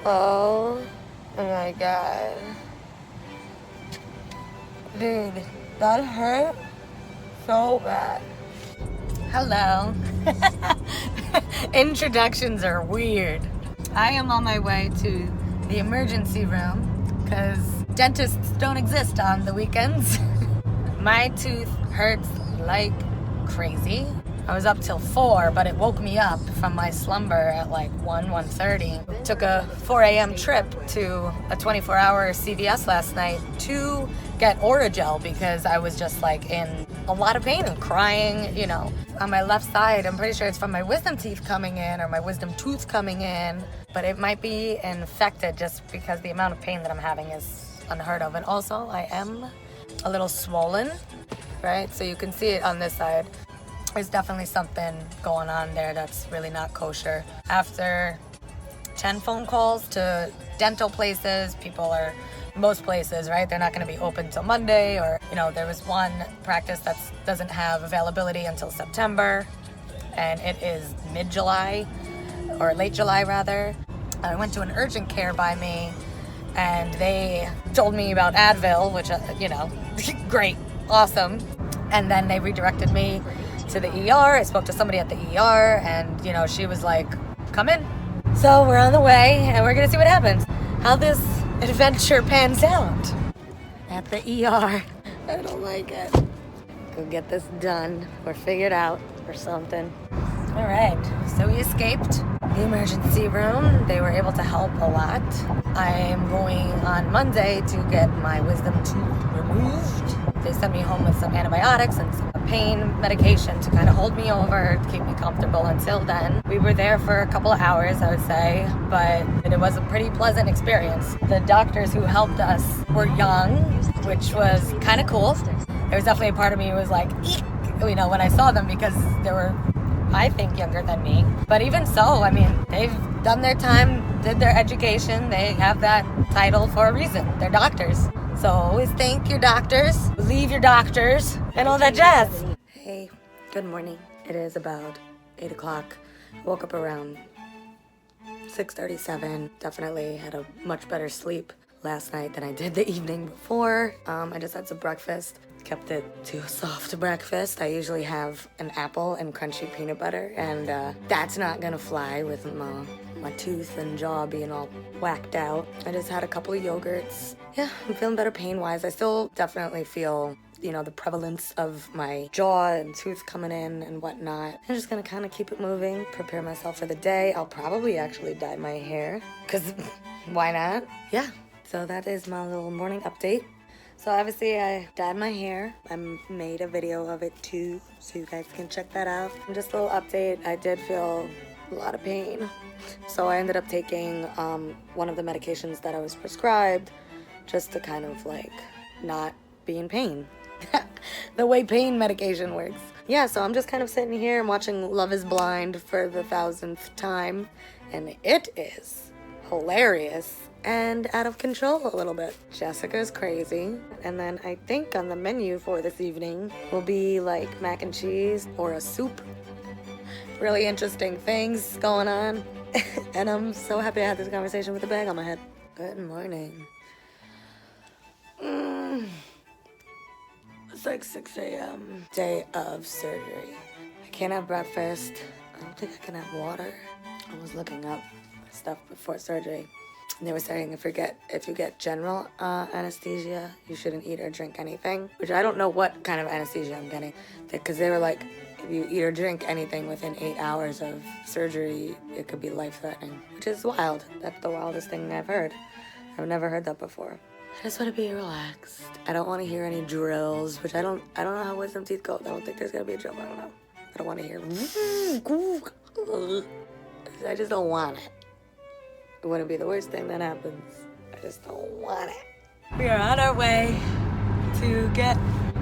Oh my god. Dude, that hurt so bad. Hello. Introductions are weird. I am on my way to the emergency room because dentists don't exist on the weekends. My tooth hurts like crazy. I was up till 4, but it woke me up from my slumber at like 1:30. Took a 4 a.m. trip to a 24-hour CVS last night to get Oragel because I was just like in a lot of pain and crying, you know. On my left side, I'm pretty sure it's from my wisdom teeth coming in or my wisdom tooth coming in, but it might be infected just because the amount of pain that I'm having is unheard of. And also, I am a little swollen, right? So you can see it on this side. There's definitely something going on there that's really not kosher. After 10 phone calls to dental places, most places, right? They're not going to be open till Monday, or, you know, there was one practice that doesn't have availability until September, and it is mid-July, or late July rather. I went to an urgent care by me, and they told me about Advil, which, you know, great, awesome. And then they redirected me to the ER. I spoke to somebody at the ER, and, you know, she was like, come in. So we're on the way, and we're going to see what happens. How this adventure pans out at the ER. I don't like it. Go get this done or figured out or something. All right, so we escaped the emergency room. They were able to help a lot. I am going on Monday to get my wisdom tooth removed. They sent me home with some antibiotics and some pain medication to kind of hold me over, to keep me comfortable until then. We were there for a couple of hours, I would say, but it was a pretty pleasant experience. The doctors who helped us were young, which was kind of cool. There was definitely a part of me who was like, eek, you know, when I saw them, because they were, I think, younger than me. But even so, I mean, they've done their time, did their education. They have that title for a reason. They're doctors. So always thank your doctors, believe your doctors, and all that jazz. Hey, good morning. It is about 8 o'clock. I woke up around 6:37. Definitely had a much better sleep last night than I did the evening before. I just had some breakfast. Kept it to a soft breakfast. I usually have an apple and crunchy peanut butter, and that's not gonna fly with my tooth and jaw being all whacked out. I just had a couple of yogurts. Yeah, I'm feeling better pain-wise. I still definitely feel, you know, the prevalence of my jaw and tooth coming in and whatnot. I'm just gonna kind of keep it moving, prepare myself for the day. I'll probably actually dye my hair, because why not? Yeah, so that is my little morning update. So obviously I dyed my hair. I made a video of it too, so you guys can check that out. And just a little update, I did feel a lot of pain. So I ended up taking one of the medications that I was prescribed just to kind of like not be in pain. The way pain medication works. Yeah, so I'm just kind of sitting here and watching Love is Blind for the 1000th time, and it is hilarious and out of control a little bit. Jessica's crazy. And then I think on the menu for this evening will be like mac and cheese or a soup. Really interesting things going on. And I'm so happy I had this conversation with a bag on my head. Good morning. It's like 6 a.m. Day of surgery. I can't have breakfast. I don't think I can have water. I was looking up stuff before surgery. And they were saying if you get general anesthesia, you shouldn't eat or drink anything. Which I don't know what kind of anesthesia I'm getting. Because they were like, if you eat or drink anything within 8 hours of surgery, it could be life-threatening. Which is wild. That's the wildest thing I've heard. I've never heard that before. I just want to be relaxed. I don't want to hear any drills, which I don't know how wisdom teeth go. I don't think there's going to be a drill. I don't know. I don't want to hear. I just don't want it. It wouldn't be the worst thing that happens. I just don't want it. We are on our way to get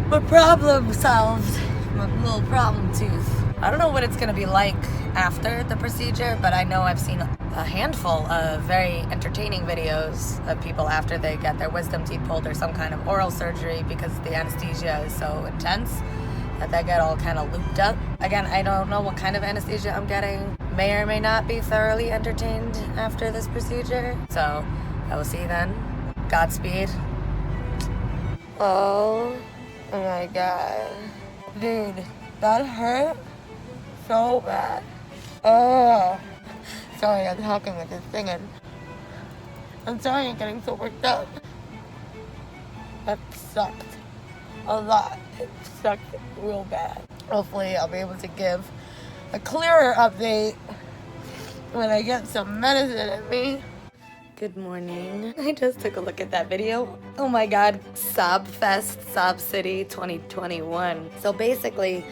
my problem solved. My little problem tooth. I don't know what it's going to be like after the procedure, but I know I've seen a handful of very entertaining videos of people after they get their wisdom teeth pulled or some kind of oral surgery because the anesthesia is so intense that they get all kind of looped up. Again, I don't know what kind of anesthesia I'm getting. may or may not be thoroughly entertained after this procedure. So I will see you then. Godspeed. Oh my god. Dude, that hurt so bad. Oh. Sorry, I'm talking with this thing in. I'm sorry I'm getting so worked up. That sucked a lot. It sucked real bad. Hopefully I'll be able to give a clearer update when I get some medicine in me. Good morning. I just took a look at that video. Oh my god, Sob Fest, Sob City 2021. So basically,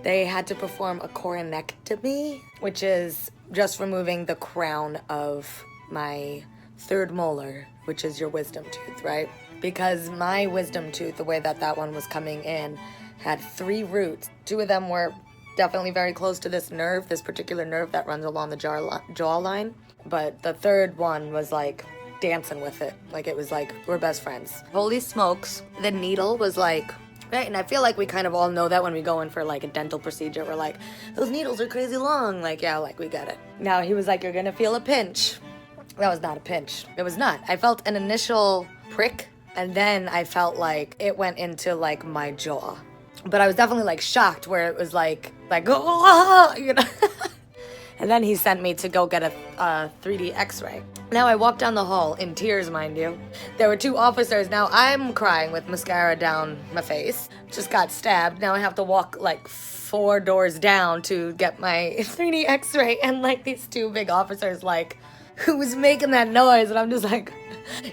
they had to perform a coronectomy, which is just removing the crown of my third molar, which is your wisdom tooth, right? Because my wisdom tooth, the way that one was coming in, had 3 roots. 2 of them were definitely very close to this nerve, this particular nerve that runs along the jawline. But the third one was like dancing with it. Like it was like, we're best friends. Holy smokes. The needle was like, right, and I feel like we kind of all know that when we go in for like a dental procedure, we're like, those needles are crazy long. Like, yeah, like we get it. Now he was like, you're gonna feel a pinch. That was not a pinch. It was not. I felt an initial prick, and then I felt like it went into like my jaw. But I was definitely like shocked where it was like, oh, you know. And then he sent me to go get a 3D x-ray. Now I walked down the hall in tears, mind you. There were 2 officers. Now I'm crying with mascara down my face. Just got stabbed. Now I have to walk like 4 doors down to get my 3D x-ray. And like these 2 big officers, like, who was making that noise? And I'm just like,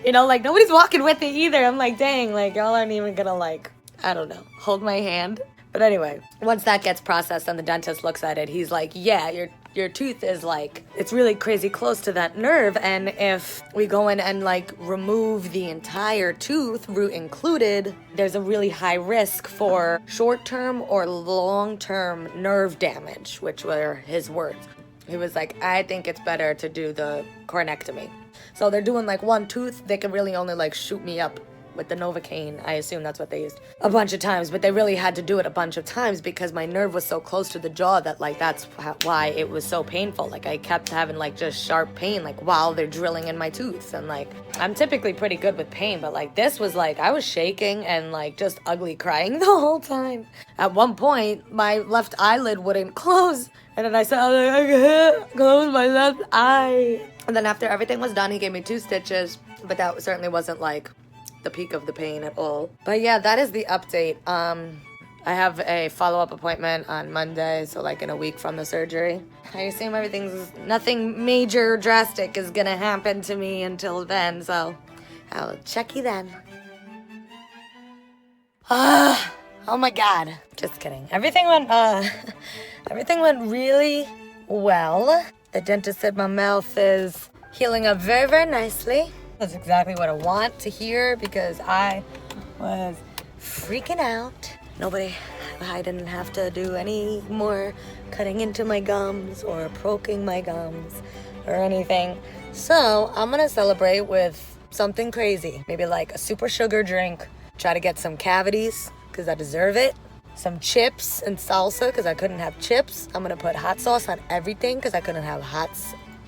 you know, like nobody's walking with it either. I'm like, dang, like y'all aren't even gonna like, I don't know, hold my hand. But anyway, once that gets processed and the dentist looks at it, he's like, yeah, your tooth is like, it's really crazy close to that nerve, and if we go in and like remove the entire tooth, root included, there's a really high risk for short-term or long-term nerve damage, which were his words. He was like, I think it's better to do the coronectomy. So they're doing like 1 tooth, they can really only like shoot me up with the Novocaine. I assume that's what they used a bunch of times, but they really had to do it a bunch of times because my nerve was so close to the jaw that like that's why it was so painful. Like I kept having like just sharp pain like while they're drilling in my tooth, and like I'm typically pretty good with pain, but like this was like I was shaking and like just ugly crying the whole time. At one point my left eyelid wouldn't close, and then I said, I can't close my left eye. And then after everything was done, he gave me 2 stitches, but that certainly wasn't like the peak of the pain at all. But yeah, that is the update. I have a follow-up appointment on Monday, so like in a week from the surgery. I assume nothing major drastic is gonna happen to me until then, so I'll check you then. Oh my god. Just kidding. Everything went really well. The dentist said my mouth is healing up very, very nicely. That's exactly what I want to hear because I was freaking out. I didn't have to do any more cutting into my gums or poking my gums or anything. So I'm gonna celebrate with something crazy. Maybe like a super sugar drink. Try to get some cavities because I deserve it. Some chips and salsa because I couldn't have chips. I'm gonna put hot sauce on everything because I couldn't have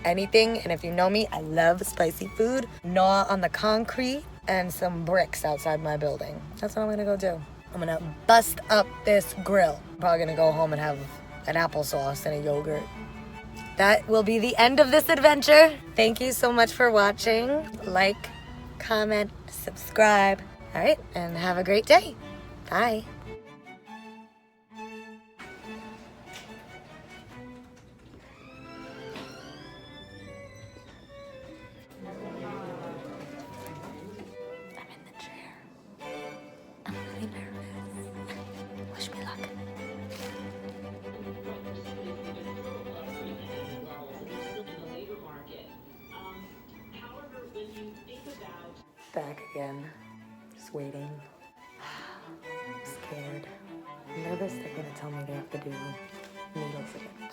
anything. And if you know me, I love spicy food. Gnaw on the concrete and some bricks outside my building. That's what I'm gonna go do. I'm gonna bust up this grill. I'm probably gonna go home and have an applesauce and a yogurt. That will be the end of this adventure. Thank you so much for watching. Like, comment, subscribe. All right, and have a great day. Bye. Wish me luck. Back again, just waiting. I'm scared. I'm nervous they're gonna tell me they have to do needles again.